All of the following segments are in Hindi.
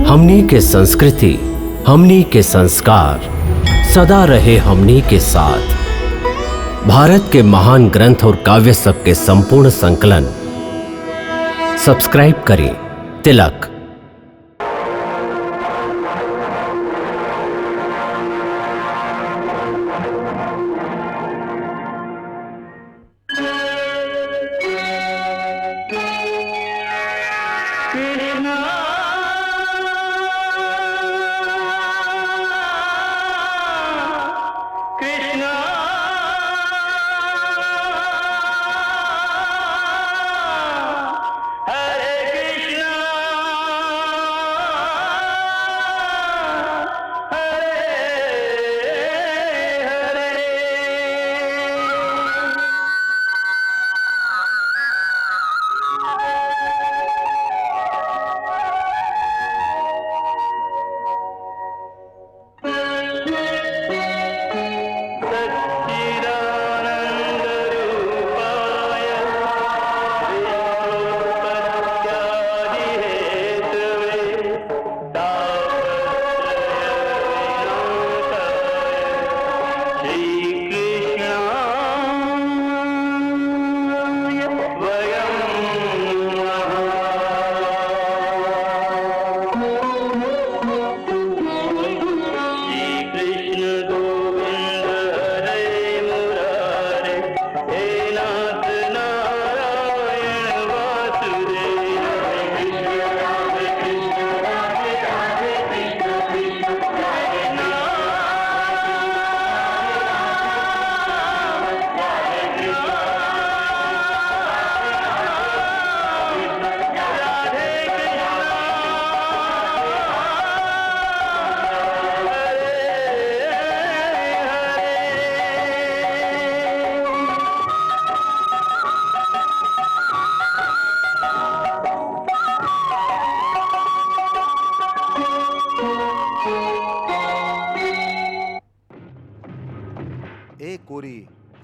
हमनी के संस्कृति, हमनी के संस्कार सदा रहे हमनी के साथ। भारत के महान ग्रंथ और काव्य सब के संपूर्ण संकलन सब्सक्राइब करें तिलक।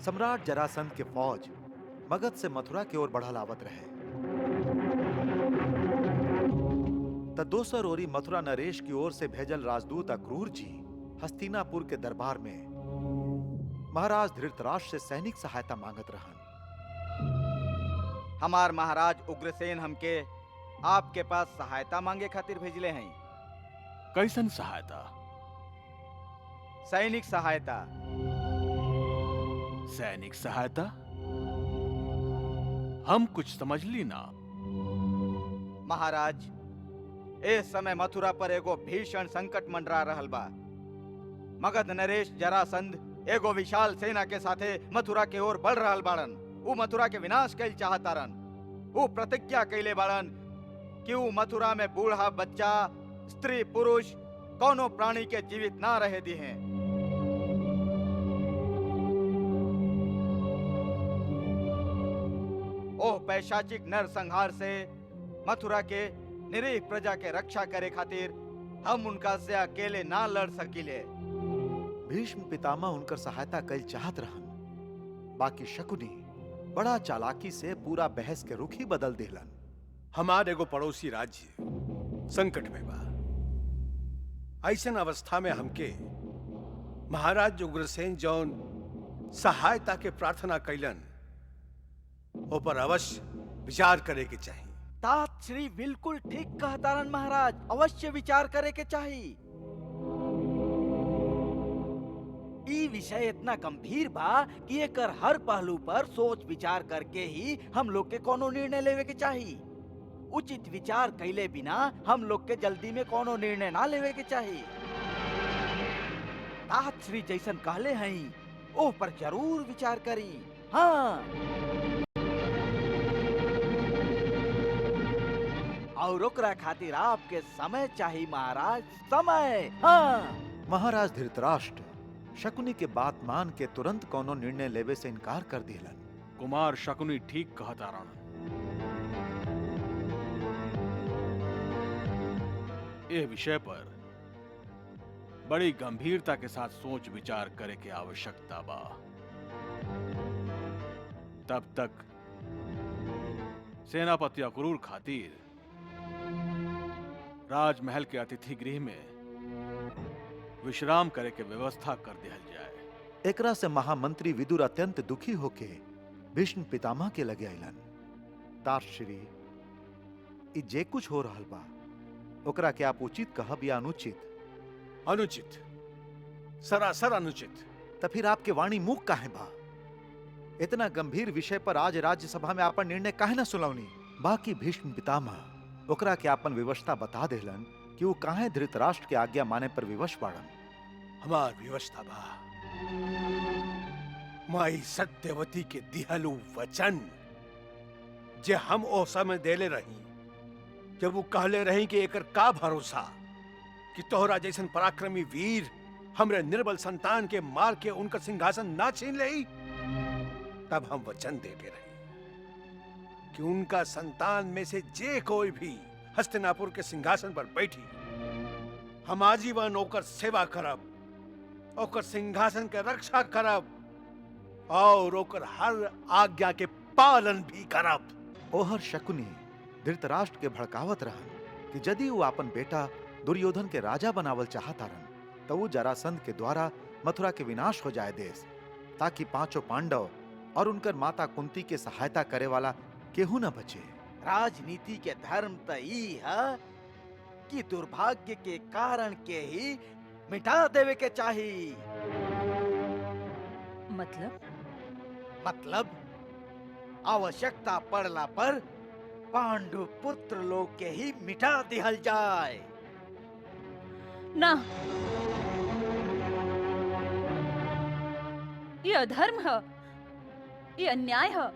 सम्राट जरासंध के फौज मगध से मथुरा की ओर बढ़ल आवत रहे। त दोसर ओरी मथुरा नरेश की ओर से भेजल राजदूत अक्रूर जी हस्तिनापुर के दरबार में महाराज धृतराष्ट्र से सैनिक सहायता मांगत रहन। हमार महाराज उग्रसेन हमके आपके पास सहायता मांगे खातिर भेजले हैं। कैसन सहायता? सैनिक सहायता। सैनिक सहायता? हम कुछ समझ ली ना। महाराज, इस समय मथुरा पर एगो भीषण संकट मंडरा रहल बा। मगध नरेश जरासंध एगो विशाल सेना के साथे मथुरा के ओर बढ़ रहल बाड़न। ऊ मथुरा के विनाश कैल चाहतारन। ऊ प्रतिज्ञा कैले बाड़न कि ऊ मथुरा में बूढ़ा बच्चा, स्त्री पुरुष कौनो प्राणी के जीवित ना रहे दी हैं। ओह पैशाचिक नर संहार से मथुरा के निरीह प्रजा के रक्षा करे खातिर हम उनका से अकेले ना लड़ सकिले। भीष्म पितामह उनकर सहायता कल चाहत रहन, बाकी शकुनी बड़ा चालाकी से पूरा बहस के रुख ही बदल देलन। हमार एगो पड़ोसी राज्य संकट में बा। ऐसन अवस्था में हमके महाराज उग्रसेन जौन सहायता के प्रार्थना कैलन ऊपर अवश्य विचार करे के चाहिए। तात श्री बिल्कुल ठीक कहतारन महाराज, अवश्य विचार करे के चाहिए। ई विषय इतना गंभीर बा कि एकर हर पहलू पर सोच विचार करके ही हम लोग के कोनो निर्णय लेवे के चाहिए। उचित विचार कैले बिना हम लोग के जल्दी में कोनो निर्णय ना लेवे के चाहिए। तात श्री जैसन कहले हैं ओह पर जरूर विचार करी। हाँ, और ओकरा खातिर आपके समय चाहिए महाराज, समय। हाँ। महाराज धृतराष्ट्र शकुनी के बात मान के तुरंत कोनो निर्णय लेवे से इनकार कर दिलन। कुमार शकुनी ठीक कहतारन। यह विषय पर बड़ी गंभीरता के साथ सोच विचार करे के आवश्यकता बा। तब तक सेनापति अक्रूर खातिर राजमहल के अतिथि गृह में विश्राम करे के व्यवस्था कर दिया जाए। एकरा से महामंत्री विदुर अत्यंत दुखी होके भीष्म पितामह के लगे अलन। तारश्री, ई जे कुछ हो रहल बा ओकरा के आप उचित कहब या अनुचित? अनुचित, सरासर अनुचित। तो फिर आपके वाणी मुख काहे बा? इतना गंभीर विषय पर आज राज्यसभा में आपन निर्णय काहे न सुनौनी? बाकी भीष्म पितामह ओकरा के आपन विवशता बता देलन कि वो काहे धृतराष्ट्र के आज्ञा माने पर विवश बाड़न। हमार व्यवस्था बा माई सत्यवती के दिहलु वचन जे हम ओ समय देले रही, जब वो कहले रही कि एकर का भरोसा कि तोहरा जैसन पराक्रमी वीर हमरे निर्बल संतान के मार के उनका सिंहासन ना छीन लेई। तब हम वचन देले रही कि उनका संतान में से जे कोई भी हस्तिनापुर के सिंहासन पर बैठी, हम आजीवन ओकर सेवा करब, ओकर सिंहासन के रक्षा करब और ओकर हर आज्ञा के पालन भी करब। ओहर शकुनी धृतराष्ट्र के भड़कावत रहन कि यदि वो अपन बेटा दुर्योधन के राजा बनावल चाहतारन तो वो जरासंध के द्वारा मथुरा के विनाश हो जाए देश, ताकि पांचों पांडव और उनकर माता कुंती के सहायता करे वाला केहू न बचे। राजनीति के धर्म तो ई है कि दुर्भाग्य के कारण के ही मिटा देवे के चाहिए। मतलब आवश्यकता पड़ला पर पांडु पुत्र लोग के ही मिटा दिहल जाए। ना, ये अधर्म है, ये अन्याय है,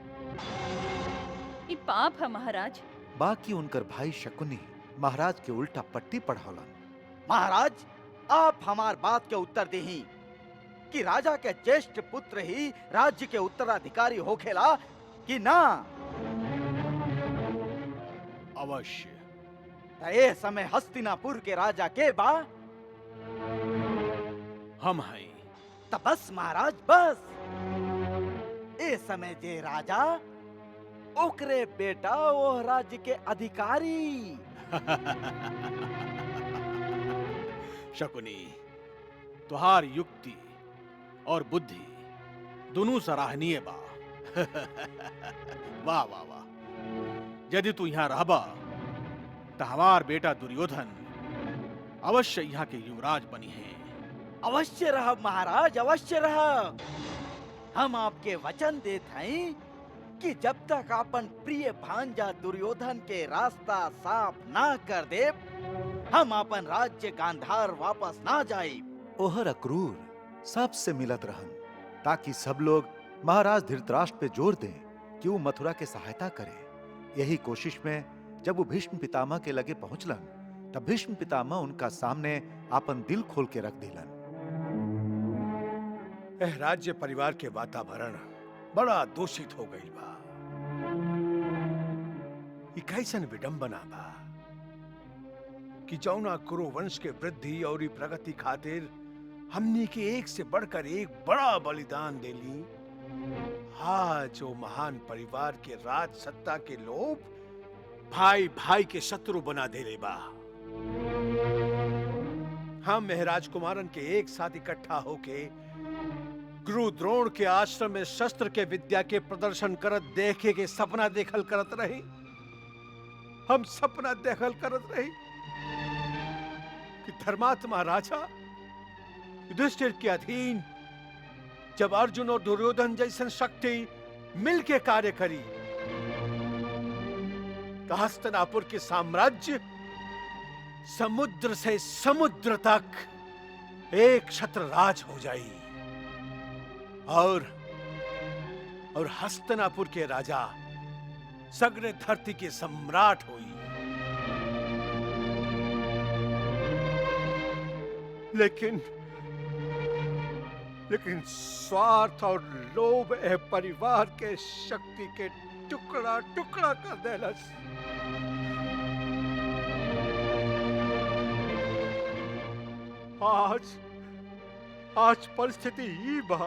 ये पाप है महाराज। बाकी उनकर भाई शकुनी महाराज के उल्टा पट्टी पढ़ौलन। महाराज, आप हमार बात के उत्तर देही कि राजा के ज्येष्ठ पुत्र ही राज्य के उत्तराधिकारी होखेला कि ना? अवश्य। त ए समय हस्तिनापुर के राजा के बा? हम हैं। त बस महाराज, बस। ए समय जे राजा ओकरे बेटा वो राज्य के अधिकारी। शकुनी, तुहार युक्ति और बुद्धि दोनों सराहनीय बा। वाह वाह वाह। यदि तू यहाँ रहबा तो हमार बेटा दुर्योधन अवश्य यहाँ के युवराज बनी है। अवश्य रहब महाराज, अवश्य रहब। हम आपके वचन देत हैं कि जब तक अपन प्रिय भांजा दुर्योधन के रास्ता साफ ना कर दे, हम अपन राज्य गांधार वापस ना जाए। ओहर अक्रूर सबसे मिलत रहन ताकि सब लोग महाराज धृतराष्ट्र पे जोर दें कि वो मथुरा के सहायता करे। यही कोशिश में जब वो भीष्म पितामह के लगे पहुंचलन तब भीष्म पितामह उनका सामने अपन दिल खोल के रख दिलन। एह राज्य परिवार के वातावरण बड़ा दूषित हो गई बा। ई कैसन विडंबना बा कि जौना कुरु वंश के वृद्धि और ई प्रगति खातिर हमने के एक से बढ़कर एक बड़ा बलिदान देली, आज जो महान परिवार के राज सत्ता के लोभ भाई भाई के शत्रु बना देले बा। हम महराज कुमारन के एक साथ इकट्ठा होके गुरु द्रोण के आश्रम में शस्त्र के विद्या के प्रदर्शन करत देखे के सपना देखल करत रही। हम सपना देखल करत रही कि धर्मात्मा राजा युधिष्ठिर के अधीन जब अर्जुन और दुर्योधन जैसन शक्ति मिलके कार्य करी तो हस्तिनापुर के साम्राज्य समुद्र से समुद्र तक एक छत्र राज हो जाई और हस्तिनापुर के राजा सगरे धरती के सम्राट हुई। लेकिन स्वार्थ और लोभ परिवार के शक्ति के टुकड़ा टुकड़ा कर देलस। आज परिस्थिति ई बा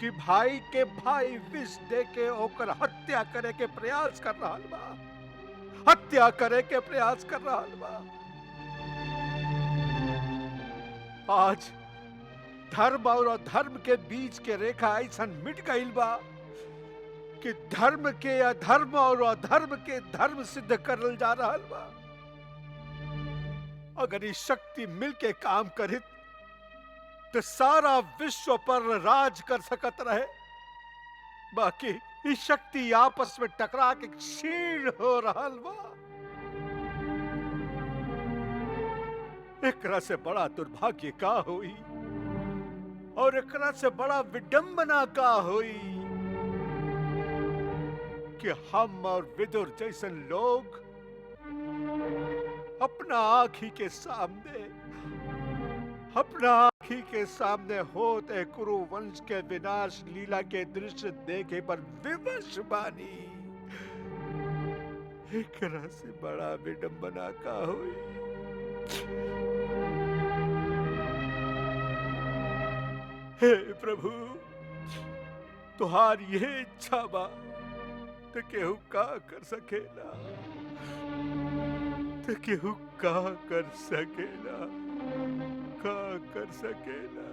कि भाई के भाई विष दे के ओकर हत्या करे के प्रयास कर रहा बा, हत्या करे के प्रयास कर रहा बा। आज धर्म और अधर्म के बीच के रेखा ऐसा मिट गईल बा कि धर्म के अधर्म और अधर्म के धर्म सिद्ध करल जा रहा बा। अगर ये शक्ति मिलके काम करित तो सारा विश्व पर राज कर सकत रहे, बाकी ये शक्ति आपस में टकरा के क्षीण हो रहा बा। एकरा से बड़ा दुर्भाग्य का हुई और एकरा से बड़ा विडंबना का हुई कि हम और विदुर जैसे लोग अपना आंखी के सामने होते कुरु वंश के विनाश लीला के दृश्य देखे पर विवश बानी। एकरा से बड़ा विडंबना का हुई। हे प्रभु, तुहार ये इच्छा बा तो केहू का कर सकेला, तो केहू का कर सकेला, का कर सकेला।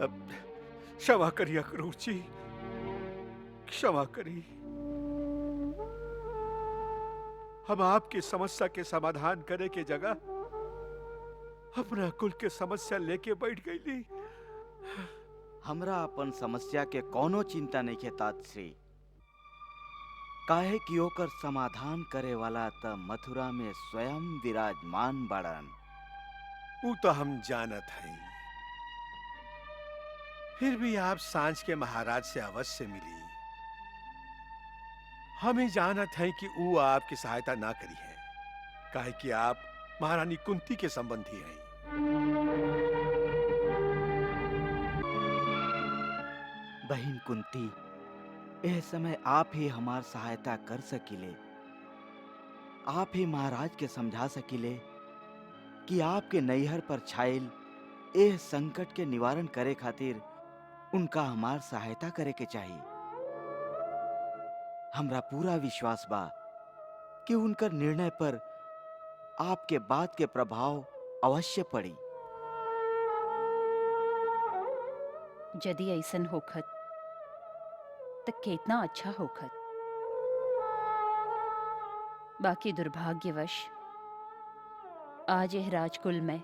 अब क्षमा करिए क्रूर जी, क्षमा करिए। हम आपकी समस्या के समाधान करे के जगह अपना कुल के समस्या लेके बैठ गईली। हमरा अपन समस्या के कोनो चिंता नहीं के तातश्री, काहे कि ओकर समाधान करे वाला त मथुरा में स्वयं विराजमान बड़न। वो तो हम जानत हैं, फिर भी आप सांझ के महाराज से अवश्य मिली। हम ही जानत हैं कि वो आपकी सहायता ना करी है, काहे कि आप महारानी कुंती के संबंधी हैं। बहन कुंती, यह समय आप ही हमार सहायता कर सकिले। आप ही महाराज के समझा सकिले कि आपके नैहर पर छायल एह संकट के निवारण करे खातिर उनका हमार सहायता करे के चाहिए। हमरा पूरा विश्वास बा कि उनकर निर्णय पर आपके बात के प्रभाव अवश्य पड़ी। यदि ऐसन होखत तो कितना अच्छा होखत, बाकी दुर्भाग्यवश आज यह राजकुल में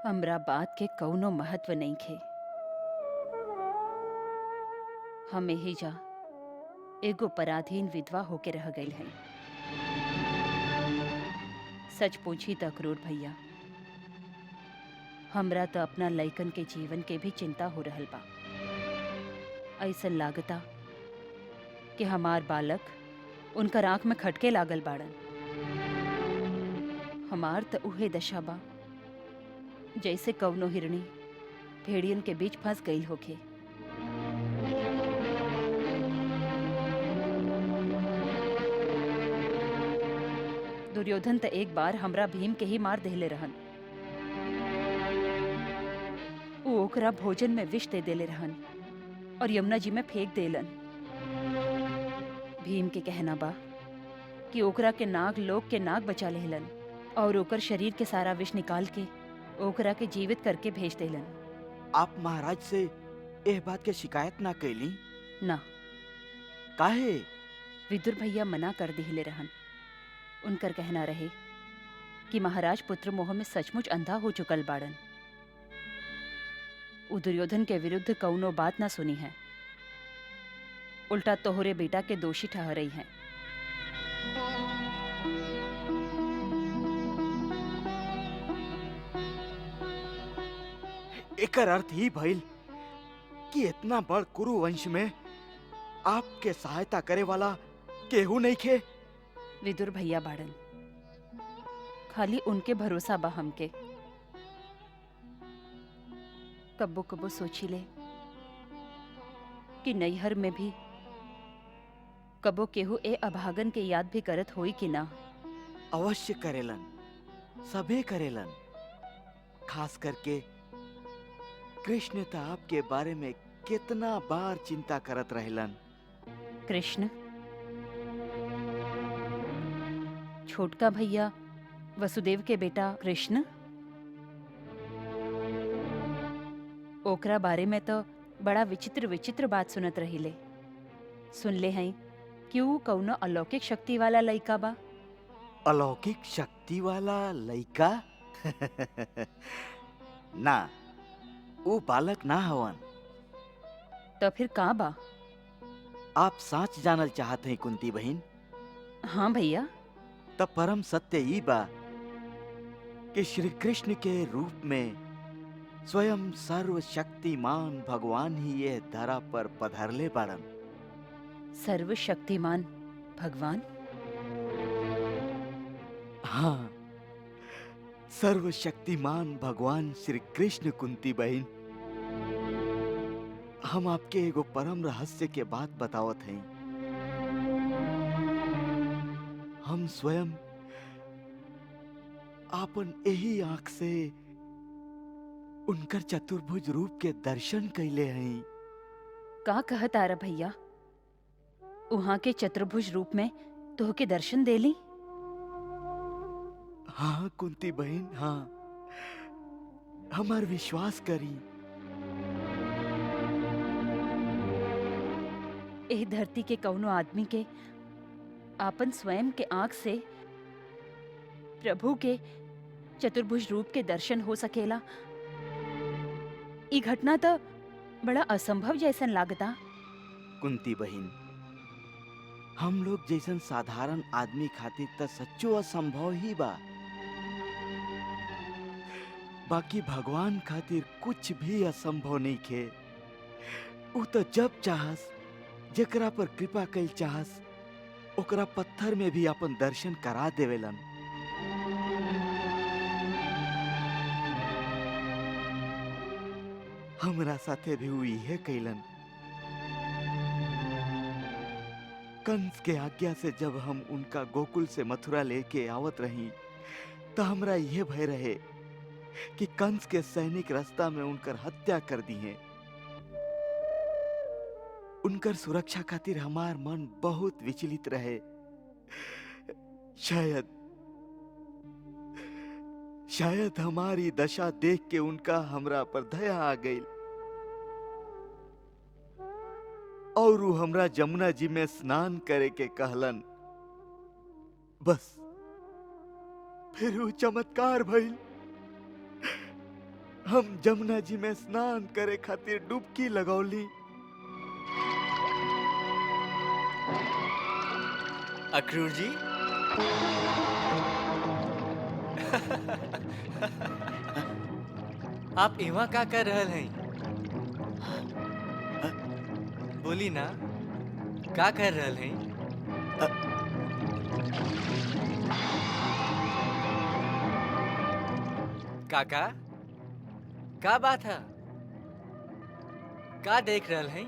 हमरा बात के कौनो महत्व नहीं खे। हम यही जा एगो पराधीन विधवा होके रह गई है। सच पूछी त क्रूर भैया, हमरा तो अपना लइकन के जीवन के भी चिंता हो रहल बा। ऐसन लागता कि हमार बालक उनकर आंख में खटके लागल बाड़न। हमार तो उहे दशा बा जैसे कवनो हिरणी भेड़ियन के बीच फंस गई होके। दुर्योधन तो एक बार हमरा भीम के ही मार देले रहन। वो ओकरा भोजन में विष दे देले रहन और यमुना जी में फेंक देलन। भीम के कहना बा कि ओकरा के नाग लोग के नाग बचा लेलन और ओकर शरीर के सारा विष निकाल के ओकरा के जीवित करके भेज देलन। आप महाराज से यह बात के शिकायत ना कैली? ना। काहे? विदुर भैया मना कर दिले रहन। उनकर कहना रहे कि महाराज पुत्र मोह में सचमुच अंधा हो चुकल बाड़न। उ दुर्योधन के विरुद्ध कौनो बात ना सुनी है, उल्टा तोहरे बेटा के दोषी ठहरई हैं। एकर अर्थ ही भइल कि इतना बड़ कुरु वंश में आपके सहायता करे वाला केहू नहीं खे। विदुर भैया बाड़न, खाली उनके भरोसा बा हमके। कब्बो कब्बो सोची ले कि नैहर में भी कबो केहू ए अभागन के याद भी करत होई कि ना। अवश्य करेलन, सबे करेलन। खास करके कृष्ण तो आपके बारे में कितना बार चिंता करत रहलन। कृष्ण, छोटका भैया वसुदेव के बेटा कृष्ण, ओकरा बारे में तो बड़ा विचित्र विचित्र बात सुनत रहिले। सुन ले हई कि ऊ कौनो अलौकिक शक्ति वाला लइका बा। अलौकिक शक्ति वाला लइका? ना, वो बालक ना हवन। तो फिर का बा? आप सच जानल चाहत हैं कुंती बहन? हाँ भैया। तब परम सत्य ई बा कि श्री कृष्ण के रूप में स्वयं सर्वशक्तिमान भगवान ही ये धरा पर पधरले बाड़न। सर्वशक्तिमान भगवान? हाँ, सर्वशक्तिमान भगवान श्री कृष्ण। कुंती बहन, हम आपके एगो परम रहस्य के बात बतावत हैं। हम स्वयं आपन यही आंख से उनकर चतुर्भुज रूप के दर्शन कैले हैं। का कहत आरा भैया? उहाँ के चतुर्भुज रूप में तोहके दर्शन देली? हाँ कुंती बहन, हाँ, हमार विश्वास करी। एह धरती के कौनो आदमी के आपन स्वयं के आंख से प्रभु के चतुर्भुज रूप के दर्शन हो सकेला? ई घटना तो बड़ा असंभव जैसन लागता। कुंती बहन, हम लोग जैसन साधारण आदमी खातिर त सच्चो असंभव ही बा। बाकी भगवान खातिर कुछ भी असंभव नहीं खे। उ तो जब चाहस, जेकरा पर कृपा कैल चाहस, ओकरा पत्थर में भी अपन दर्शन करा देवेलन। हमरा साथे भी हुई है कैलन। कंस के आज्ञा से जब हम उनका गोकुल से मथुरा लेके आवत रही, तो हमरा यह भय रहे कि कंस के सैनिक रास्ता में उनकर हत्या कर दी है। उनकर सुरक्षा खातिर हमार मन बहुत विचलित रहे। शायद हमारी दशा देख के उनका हमरा पर दया आ गई और वो हमरा जमुना जी में स्नान करे के कहलन। बस फिर वो चमत्कार भइल। हम जमुना जी में स्नान करे खातिर डुबकी लगौली। अक्रूर जी, आप इवा का कर रहल हैं? बोली ना, का कर रहल हैं? काका, का बात है? का देख रहल हैं?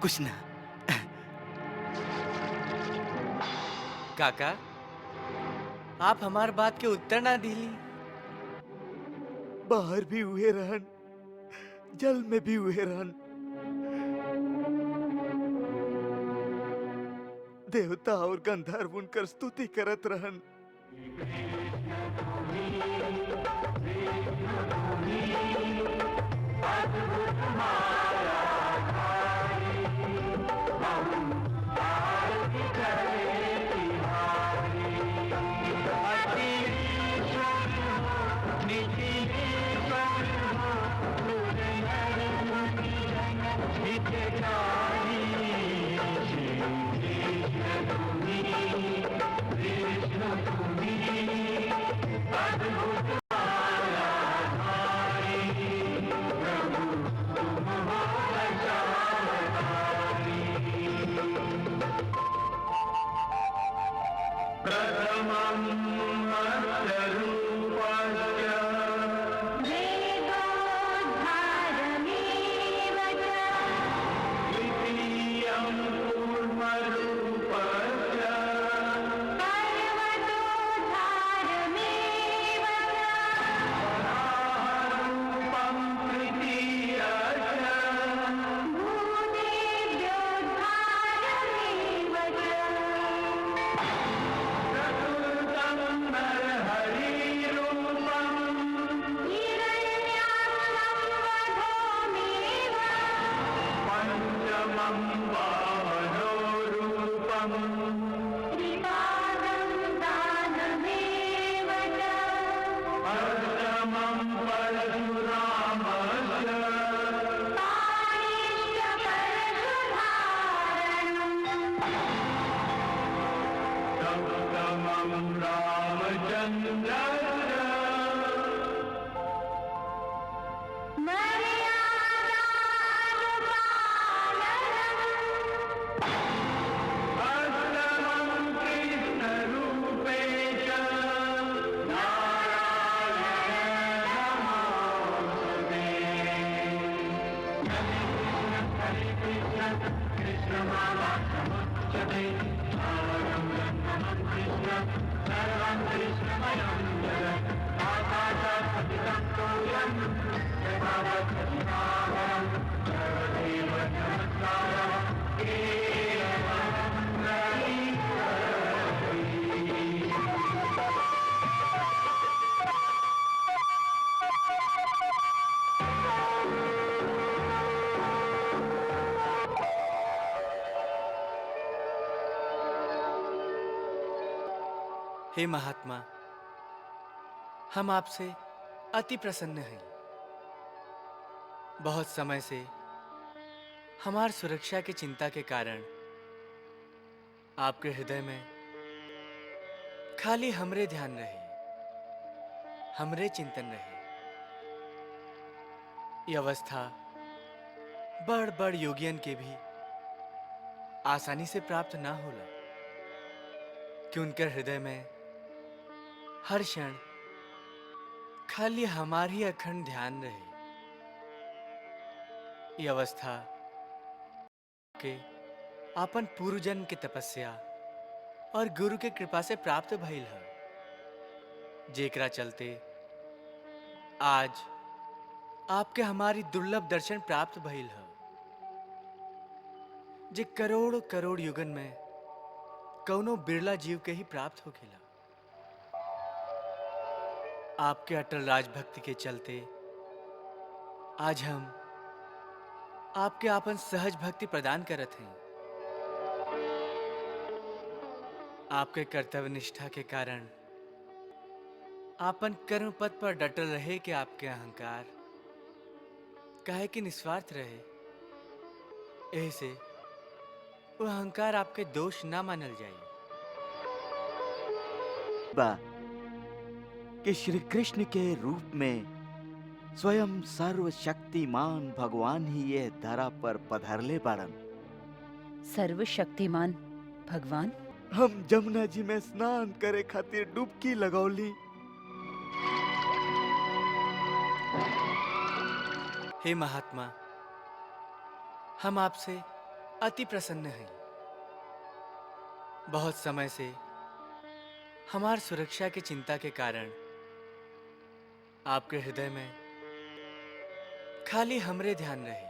कुछ ना। काका, आप हमार बात के उत्तर ना दिली। बाहर भी हुए रहन, जल में भी हुए रहन। देवता और गंधर्व उनकर स्तुति करत रहन। हे महात्मा, हम आपसे अति प्रसन्न हैं। बहुत समय से हमार सुरक्षा की चिंता के कारण आपके हृदय में खाली हमरे ध्यान रहे, हमरे चिंतन रहे। ये अवस्था बड़ बड़ योगियन के भी आसानी से प्राप्त ना होला कि उनके हृदय में हर क्षण खाली हमारी अखंड ध्यान रहे। ये अवस्था के आपन पूर्व जन्म की तपस्या और गुरु के कृपा से प्राप्त भइल है, जेकरा चलते आज आपके हमारी दुर्लभ दर्शन प्राप्त भइल है, जे करोड़ करोड़ युगन में कौनो बिरला जीव के ही प्राप्त हो खेला। आपके अटल राजभक्ति के चलते आज हम आपके आपन सहज भक्ति प्रदान करत हैं। आपके कर्तव्य निष्ठा के कारण आपन कर्म पथ पर डटल रहे कि आपके अहंकार काहे कि निस्वार्थ रहे, ऐसे वो अहंकार आपके दोष ना मानल जाए। बा कि श्री कृष्ण के रूप में स्वयं सर्वशक्तिमान भगवान ही ये धरा पर पधरले बाड़न। सर्वशक्तिमान भगवान? हम जमुना जी में स्नान करे खातिर डुबकी लगौली। हे महात्मा, हम आपसे अति प्रसन्न हैं। बहुत समय से हमार सुरक्षा की चिंता के कारण आपके हृदय में खाली हमरे ध्यान रहे,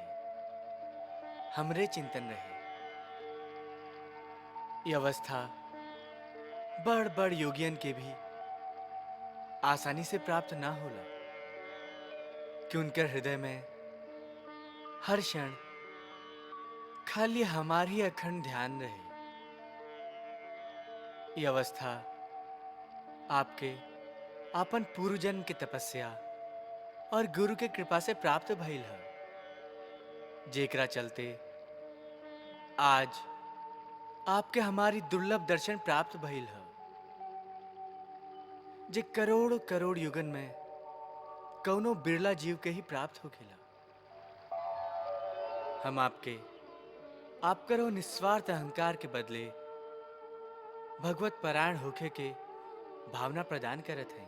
हमरे चिंतन रहे। ये अवस्था बड़ बड़ योगियन के भी आसानी से प्राप्त ना होला कि उनके हृदय में हर क्षण खाली हमारी अखंड ध्यान रहे। ये अवस्था आपके आपन पूर्व जन्म की तपस्या और गुरु के कृपा से प्राप्त भइल है, जेकरा चलते आज आपके हमारी दुर्लभ दर्शन प्राप्त भइल है, जे करोड़ करोड़ युगन में कौनो बिरला जीव के ही प्राप्त हो खेला। हम आप करो निस्वार्थ अहंकार के बदले भगवत परायण होखे के भावना प्रदान करत हैं।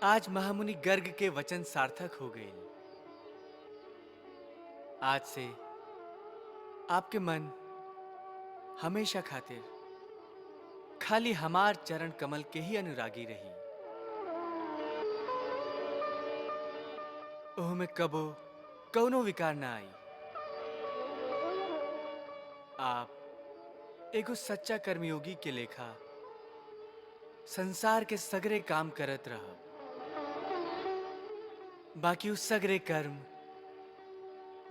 आज महामुनि गर्ग के वचन सार्थक हो गए। आज से आपके मन हमेशा खातिर खाली हमार चरण कमल के ही अनुरागी रही। ओह में कबो कौनो विकार ना आई। आप एगो सच्चा कर्मयोगी के लेखा संसार के सगरे काम करत रहा, बाकी उस सगरे कर्म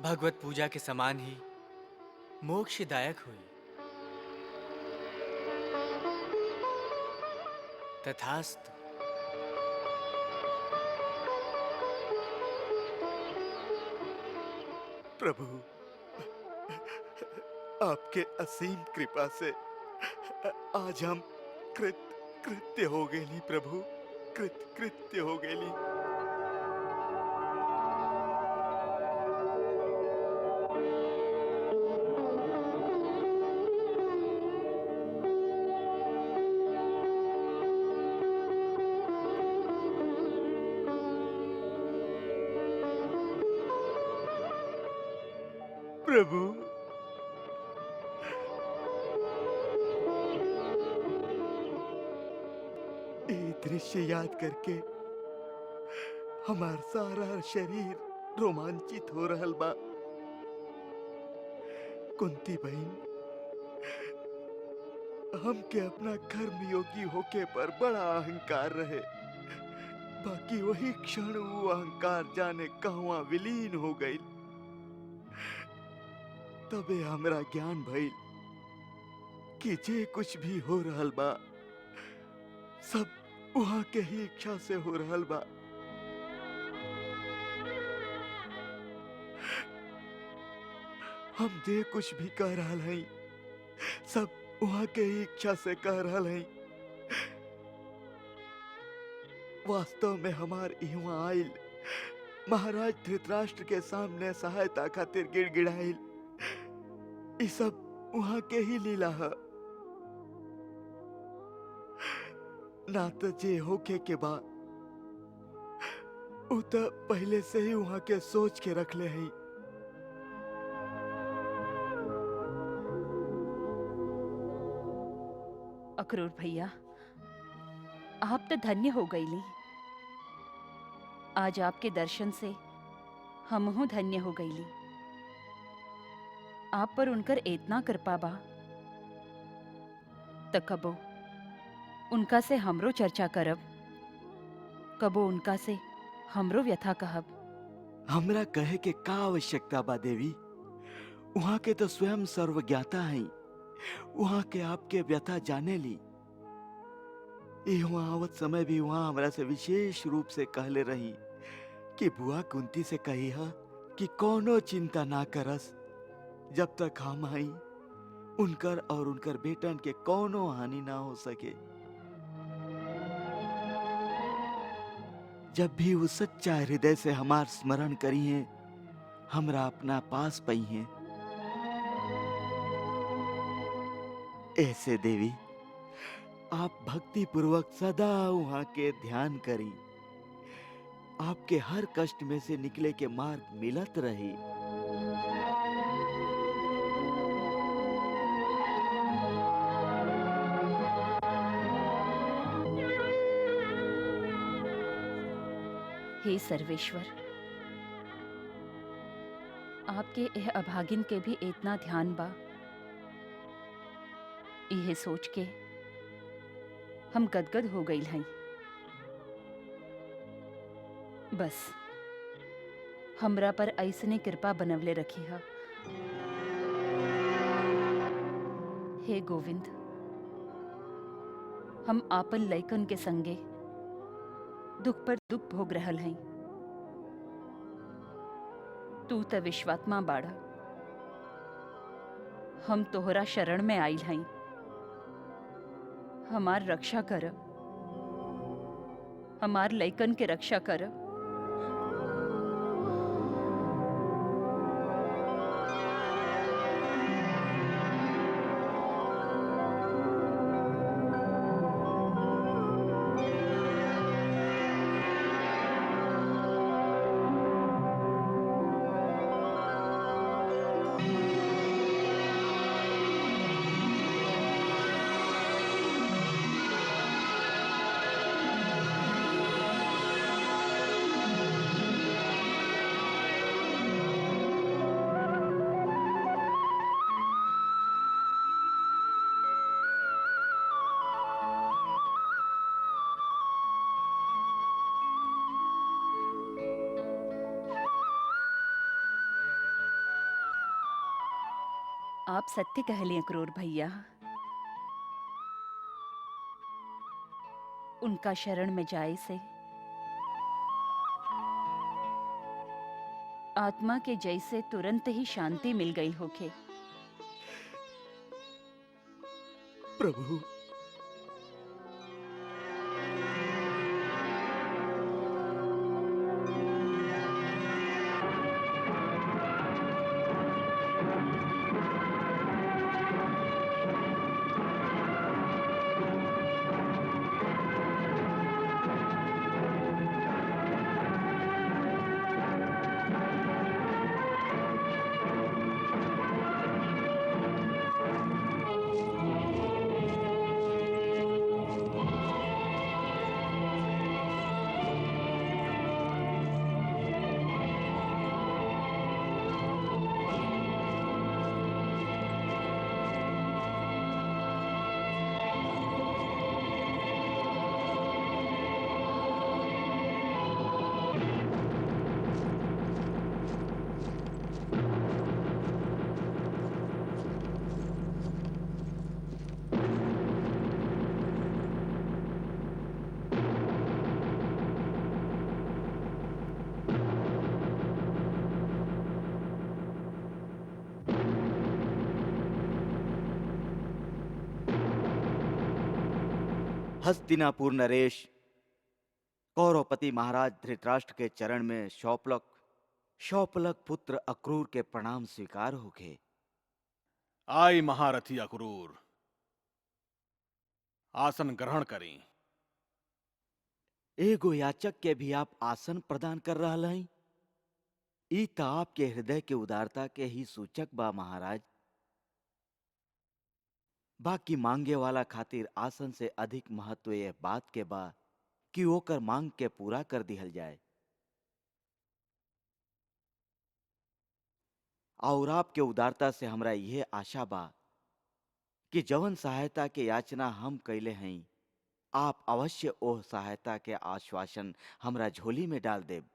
भगवत पूजा के समान ही मोक्षदायक हुई। तथास्तु। प्रभु, आपके असीम कृपा से आज हम कृत्य हो गेली प्रभु, कृत्य हो गेली। प्रभु, ये दृश्य याद करके हमार सारा शरीर रोमांचित हो रहल बा। कुंती बहन, हमके अपना कर्म योगी होके पर बड़ा अहंकार रहे, बाकी वही क्षण वो अहंकार जाने कहवा विलीन हो गई। तबे हमरा ज्ञान भइल कि जे कुछ भी हो रहल बा सब वहां के ही इच्छा से हो रहल बा। हम जे कुछ भी कह रहल हई सब वहां के ही इच्छा से कह रहल हई। वास्तव में हमार इहाँ आइल महाराज धृतराष्ट्र के सामने सहायता खातिर गिड़गिड़ाइल, ई सब वहां के ही लीला है। ना तो जे होके के बाद उ तो पहले से ही वहां के सोच के रख ले हई। अक्रूर भैया, आप तो धन्य हो गईली। आज आपके दर्शन से हमहू धन्य हो गईली। आप पर उनकर इतना कृपा बा त कबो उनका से हमरो चर्चा करब, कबो उनका से हमरो व्यथा कहब। हमरा कहे के का आवश्यकता बा देवी, वहां के तो स्वयं सर्वज्ञाता हैं, वहां के आपके व्यथा जाने ली। वहां आवत समय भी वहां हमरा से विशेष रूप से कहले रही कि बुआ कुंती से कही है कि कोनो चिंता ना करस, जब तक हम हई उनकर और उनकर बेटन के कोनो हानि ना हो सके। जब भी वो सच्चा हृदय से हमार स्मरण करी है, हमरा अपना पास पई है। ऐसे देवी, आप भक्ति पूर्वक सदा वहां के ध्यान करी, आपके हर कष्ट में से निकले के मार्ग मिलत रही। हे सर्वेश्वर, आपके यह अभागिन के भी इतना ध्यान बा, यह सोच के हम गदगद हो गई हई। बस हमरा पर ऐसने कृपा बनवले रखी है। हे गोविंद, हम आपन लइकन के संगे दुख पर दुख भोग रहल हई। तू त विश्वात्मा बाड़ा, हम तोहरा शरण में आइल हई। हमार रक्षा कर, हमार लइकन के रक्षा कर। आप सत्य कहलिए अक्रूर भैया, उनका शरण में जाए से आत्मा के जैसे तुरंत ही शांति मिल गई होके। प्रभु, हस्तिनापुर नरेश कौरवपति महाराज धृतराष्ट्र के चरण में शौपलक पुत्र अक्रूर के प्रणाम स्वीकार होके। आई महारथी अक्रूर, आसन ग्रहण करें। एगो याचक के भी आप आसन प्रदान कर रहल हैं। ई त आपके हृदय के उदारता के ही सूचक बा महाराज। बाकी मांगे वाला खातिर आसन से अधिक महत्व यह बात के बा कि ओकर मांग के पूरा कर दिहल जाए। और आपके उदारता से हमरा यह आशा बा कि जवन सहायता के याचना हम कैले हैं, आप अवश्य ओह सहायता के आश्वासन हमरा झोली में डाल देब।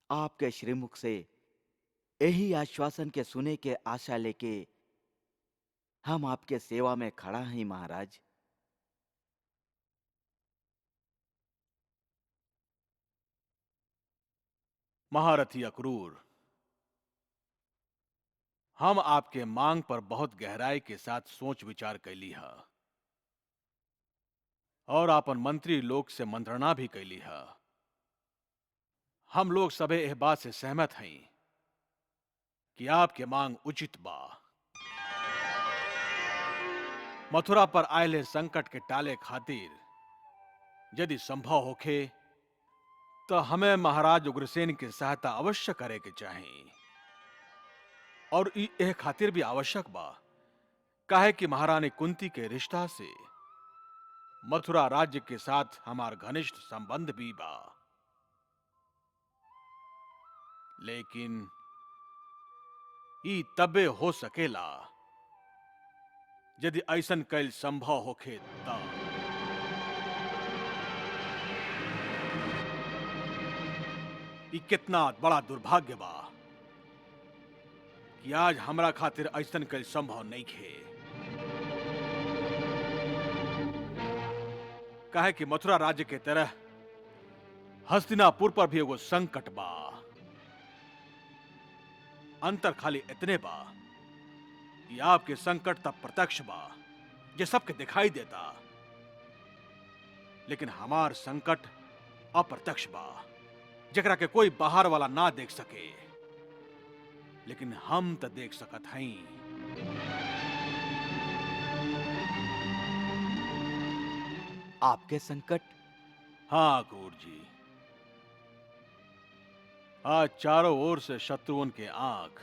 आपके श्रीमुख से यही आश्वासन के सुने के आशा लेके हम आपके सेवा में खड़ा हैं महाराज। महारथी अक्रूर, हम आपके मांग पर बहुत गहराई के साथ सोच विचार कैली है और आपन मंत्री लोग से मंत्रणा भी कैली है। हम लोग सबे यह बात से सहमत हैं कि आपके मांग उचित बा। मथुरा पर आयले संकट के टाले खातिर यदि संभव होखे तो हमें महाराज उग्रसेन की सहायता अवश्य करे के चाहिए। और यह खातिर भी आवश्यक बा काहे कि महारानी कुंती के रिश्ता से मथुरा राज्य के साथ हमार घनिष्ठ संबंध भी बा। लेकिन ई तबे हो सकेला यदि ऐसन कैल संभव होखे तब। ई कितना बड़ा दुर्भाग्य बा कि आज हमरा खातिर ऐसन कैल संभव नहीं खे। काहे कि मथुरा राज्य के तरह हस्तिनापुर पर भी एगो संकट बा। अंतर खाली इतने बा कि आपके संकट तब प्रत्यक्ष बा जे सबके दिखाई देता, लेकिन हमार संकट अप्रत्यक्ष बा जेकरा के कोई बाहर वाला ना देख सके, लेकिन हम तो देख सकत हई। आपके संकट? हाँ अक्रूर जी, आज चारों ओर से शत्रुओं के आंख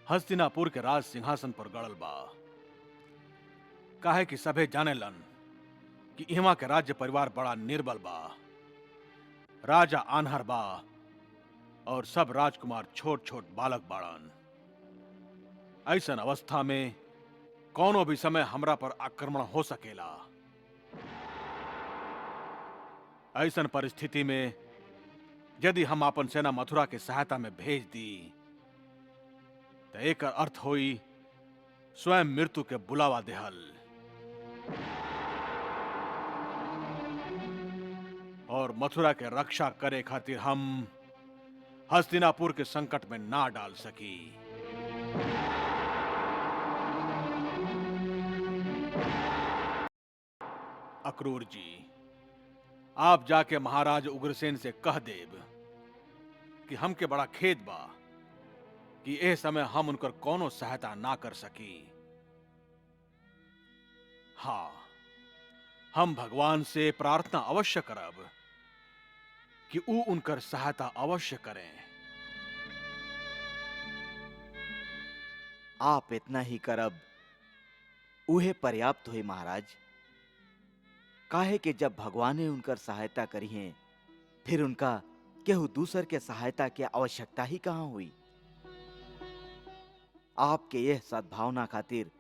हस्तिनापुर के राज सिंहासन पर गड़ल बा। काहे कि सभे जानेलन कि इहवा के राज्य परिवार बड़ा निर्बल बा। राजा आन्हर बा और सब राजकुमार छोट छोट बालक बाड़न। ऐसन अवस्था में कौनो भी समय हमरा पर आक्रमण हो सकेला। ऐसन परिस्थिति में यदि हम अपन सेना मथुरा के सहायता में भेज दी तो एक अर्थ होई स्वयं मृत्यु के बुलावा देहल। और मथुरा के रक्षा करे खातिर हम हस्तिनापुर के संकट में ना डाल सकी। अक्रूर जी, आप जाके महाराज उग्रसेन से कह देब कि हमके बड़ा खेद बा कि ए समय हम उनकर कोनो सहायता ना कर सकी। हाँ, हम भगवान से प्रार्थना अवश्य करब कि ऊ उनकर सहायता अवश्य करें। आप इतना ही करब उहे पर्याप्त हुई महाराज। काहे कि जब भगवाने उनकर सहायता करी है, फिर उनका केहू दूसर के सहायता की आवश्यकता ही कहां हुई। आपके यह सद्भावना खातिर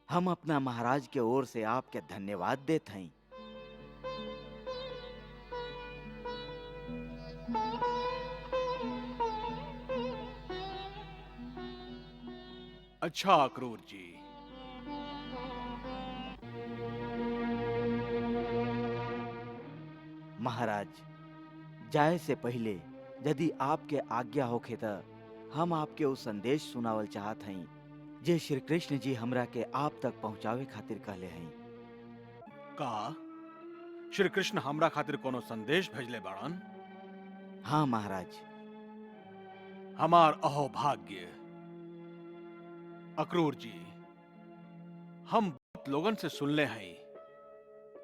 हम अपना महाराज के ओर से आपके धन्यवाद देते हैं। अच्छा अक्रूर जी, महाराज, जाए से पहले यदि आपके आज्ञा होखे त हम आपके वो संदेश सुनावल चाहत हई जे श्री कृष्ण जी हमरा के आप तक पहुंचावे खातिर कहले हई। का श्री कृष्ण हमरा खातिर कोनो संदेश भेजले बाड़न? हाँ महाराज। हमार अहोभाग्य। अक्रूर जी, हम बहुत लोगन से सुनले हैं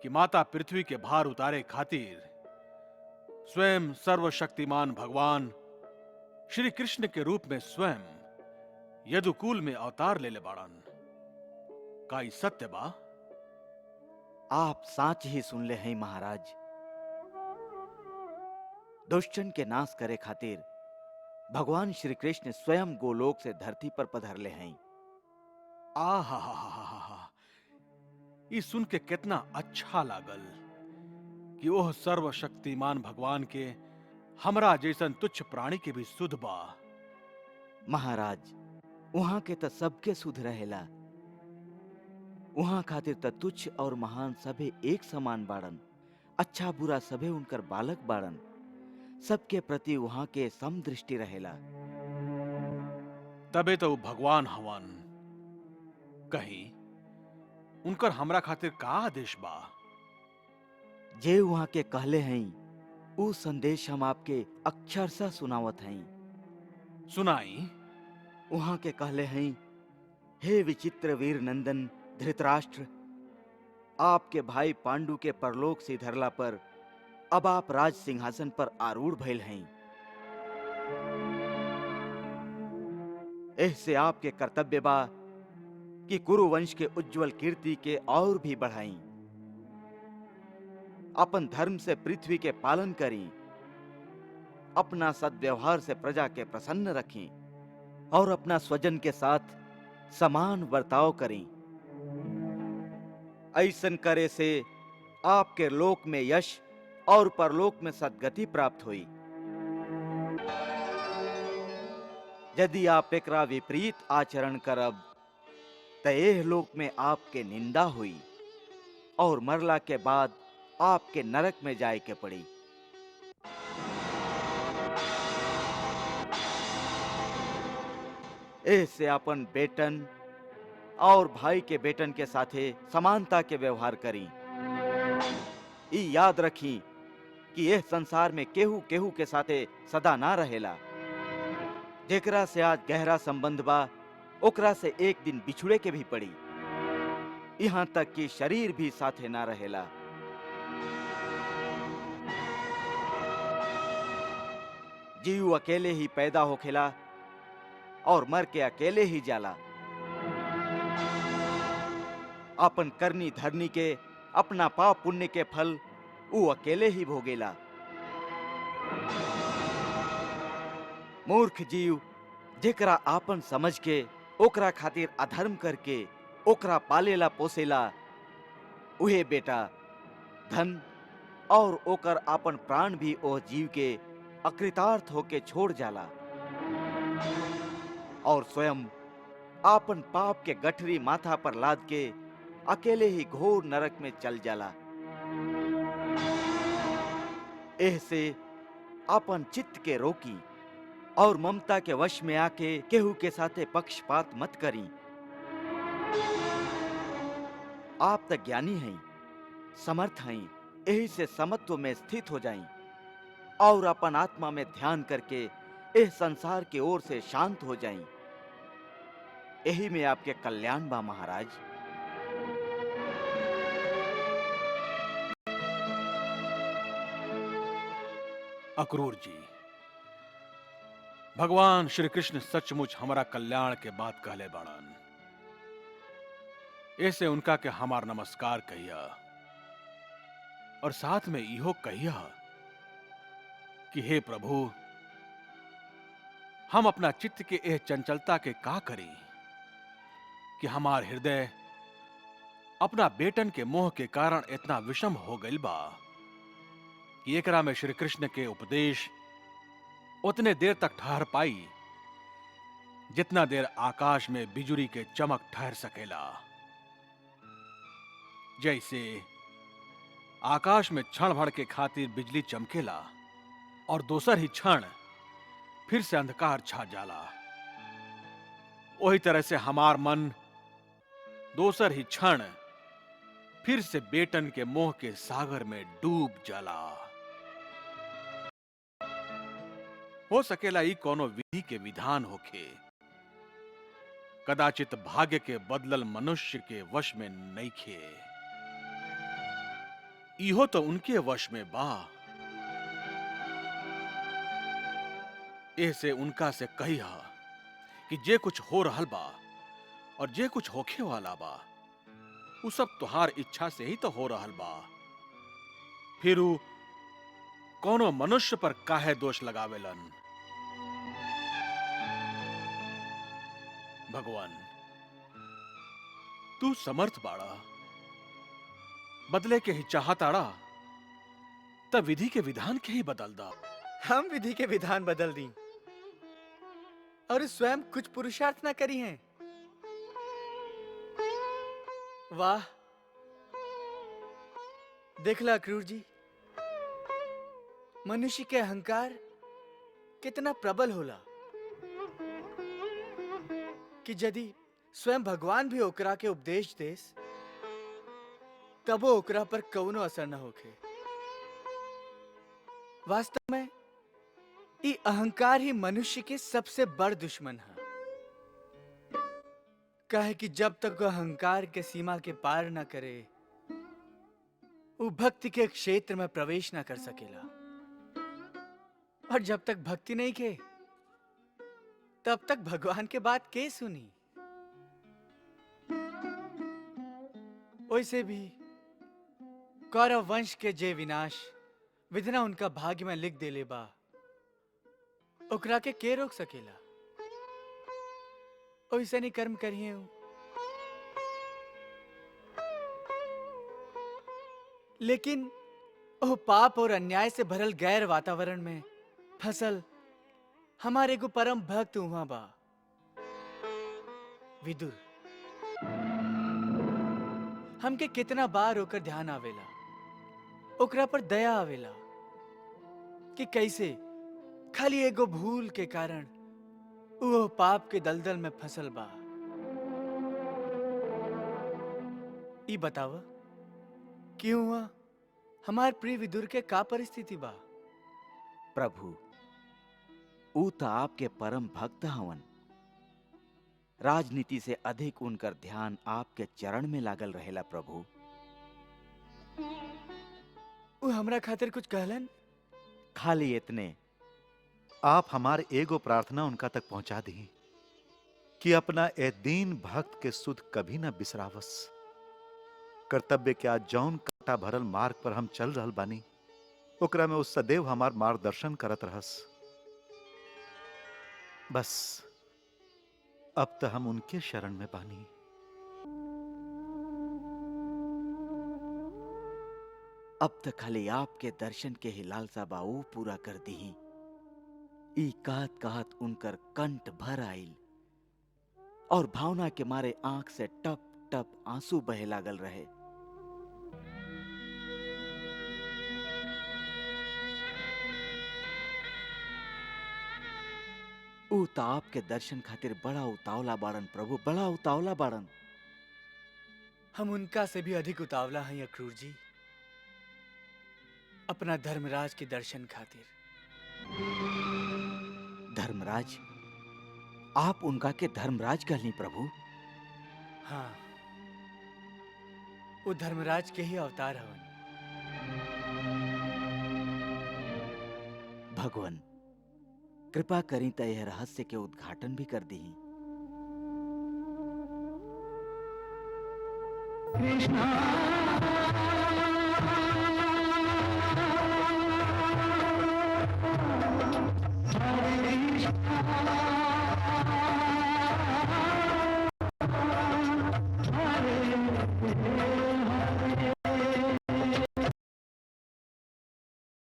कि माता पृथ्वी के भार उतारे खातिर स्वयं सर्वशक्तिमान भगवान श्री कृष्ण के रूप में स्वयं यदुकुल में अवतार ले बाड़न। का ई सत्य बा? आप साच ही सुन ले हैं महाराज। दुष्टन के नाश करे खातिर भगवान श्री कृष्ण स्वयं गोलोक से धरती पर पधरले हैं। आहा, ई सुन के कितना अच्छा लागल कि ओह सर्वशक्तिमान भगवान के हमरा जैसन तुच्छ प्राणी के भी सुध बा। महाराज, वहां के त सबके सुध रहेला। वहां खातिर त तुच्छ और महान सभे एक समान बाड़न। अच्छा बुरा सभे उनकर बालक बाड़न। सबके प्रति वहां के सम दृष्टि रहेला। तबे तो भगवान हवन। कहीं उनकर हमरा खातिर का आदेश बा? जे वहां के कहले हैं वो संदेश हम आपके अक्षरशः सुनावत हैं। सुनाई। वहां के कहले हैं, हे विचित्र वीर नंदन धृतराष्ट्र, आपके भाई पांडु के परलोक से धरला पर अब आप राज सिंहासन पर आरूढ़ भइल हैं। ऐसे आपके कर्तव्य बा कि कुरु वंश के उज्जवल कीर्ति के और भी बढ़ाई। अपन धर्म से पृथ्वी के पालन करी, अपना सद्व्यवहार से प्रजा के प्रसन्न रखें और अपना स्वजन के साथ समान बर्ताव करें। ऐसन करे से आपके लोक में यश और परलोक में सद्गति प्राप्त हुई। यदि आप एकरा विपरीत आचरण करब त एह लोक में आपके निंदा हुई और मरला के बाद आपके नरक में जाए के पड़ी। ऐसे अपन बेटन और भाई के बेटन के साथे समानता के व्यवहार करी। ई याद रखी कि यह संसार में केहू केहू के साथे सदा ना रहेला। जेकरा से आज गहरा संबंध बा, ओकरा से एक दिन बिछुड़े के भी पड़ी। यहाँ तक कि शरीर भी साथे ना रहेला। जीव अकेले ही पैदा होखेला और मर के अकेले ही जाला। अपन करनी धरनी के अपना पाप पुण्य के फल वो अकेले ही भोगेला। मूर्ख जीव जेकरा आपन समझ के ओकरा खातिर अधर्म करके ओकरा पालेला पोसेला, उहे बेटा धन और ओकर आपन प्राण भी ओ जीव के अकृतार्थ होके छोड़ जाला और स्वयं आपन पाप के गठरी माथा पर लाद के अकेले ही घोर नरक में चल जाला। ऐसे अपन चित्त के रोकी और ममता के वश में आके केहू के साथे पक्षपात मत करी। आप तक ज्ञानी हैं, समर्थ हैं, यही से समत्व में स्थित हो जाएं और अपन आत्मा में ध्यान करके इस संसार की ओर से शांत हो जाएं। यही में आपके कल्याण बा महाराज। अक्रूर जी, भगवान श्री कृष्ण सचमुच हमारा कल्याण के बात कहले बाड़न। ऐसे उनका के हमार नमस्कार कहिया और साथ में इहो कहिया कि हे प्रभु, हम अपना चित्त के एह चंचलता के का करी कि हमार हृदय अपना बेटन के मोह के कारण इतना विषम हो गइल बा कि एकरा में श्री कृष्ण के उपदेश उतने देर तक ठहर पाई जितना देर आकाश में बिजुली के चमक ठहर सकेला। जैसे आकाश में क्षण भर के खातिर बिजली चमकेला और दोसर ही क्षण फिर से अंधकार छा जाला, वही तरह से हमार मन दोसर ही क्षण फिर से बेटन के मोह के सागर में डूब जाला। हो सकेला ई कोनो विधि के विधान होखे, कदाचित भाग्य के बदलल मनुष्य के वश में नइखे। इहो तो उनके वश में बा। ऐसे उनका से कहिया कि जे कुछ हो रहल बा और जे कुछ होखे वाला बा उ सब तुहार इच्छा से ही तो हो रहल बा। फिर उ कोनो मनुष्य पर काहे दोष लगावेलन। भगवान, तू समर्थ बाड़ा, बदले के ही चाहताड़ा, तब विधि के विधान के ही बदल दा। हम विधि के विधान बदल दी और स्वयं कुछ पुरुषार्थ ना करी हैं। वाह, देखला अक्रूर जी, मनुष्य के अहंकार कितना प्रबल होला कि यदि स्वयं भगवान भी ओकरा के उपदेश देस तबो ओकरा पर कौनो असर न होखे। वास्तव में ई अहंकार ही मनुष्य के सबसे बड़ दुश्मन है। कहे कि जब तक वो अहंकार के सीमा के पार न करे वो भक्ति के क्षेत्र में प्रवेश न कर सकेला, और जब तक भक्ति नहीं के तब तक भगवान के बात के सुनी। वैसे भी कौरव वंश के जे विनाश विधना उनका भाग्य में लिख देले बा, ओकरा के रोक सकेला। वैसे नहीं कर्म करिए हूं, लेकिन ओह पाप और अन्याय से भरल गैर वातावरण में फसल हमारे को परम भक्त हुआ बा, विदुर। हमके कितना बार ओकर ध्यान आवेला, ओकरा पर दया आवेला कि कैसे खाली एगो भूल के कारण वो पाप के दलदल में फसल बा। ई बतावा क्यों हुआ हमार प्रिय विदुर के का परिस्थिति बा? प्रभु, ऊ तो आपके परम भक्त हवन। राजनीति से अधिक उनकर ध्यान आपके चरण में लागल रहेला प्रभु। वो हमरा खातिर कुछ कहलन? खाली इतने, आप हमारे एगो प्रार्थना उनका तक पहुंचा दी कि अपना ए दीन भक्त के सुध कभी न बिसरावस। कर्तव्य के आज जौन कांटा भरल मार्ग पर हम चल रहल बानी, ओकरा में उस सदैव हमार मार्गदर्शन करत रहस। बस अब तो हम उनके शरण में बानी। अब तक खाली आपके दर्शन के ही लालसा बाऊ पूरा कर दी। ई कहत कहत उनकर कंठ भर आइल और भावना के मारे आंख से टप टप आंसू बहे लागल रहे। ऊ तो आपके दर्शन खातिर बड़ा उतावला बाड़न प्रभु, बड़ा उतावला बाड़न। हम उनका से भी अधिक उतावला हैं अक्रूर जी, अपना धर्मराज के दर्शन खातिर। धर्मराज? आप उनका के धर्मराज कहली प्रभु? हाँ, वो धर्मराज के ही अवतार हवन। भगवान कृपा करी त यह रहस्य के उद्घाटन भी कर दी। कृष्णा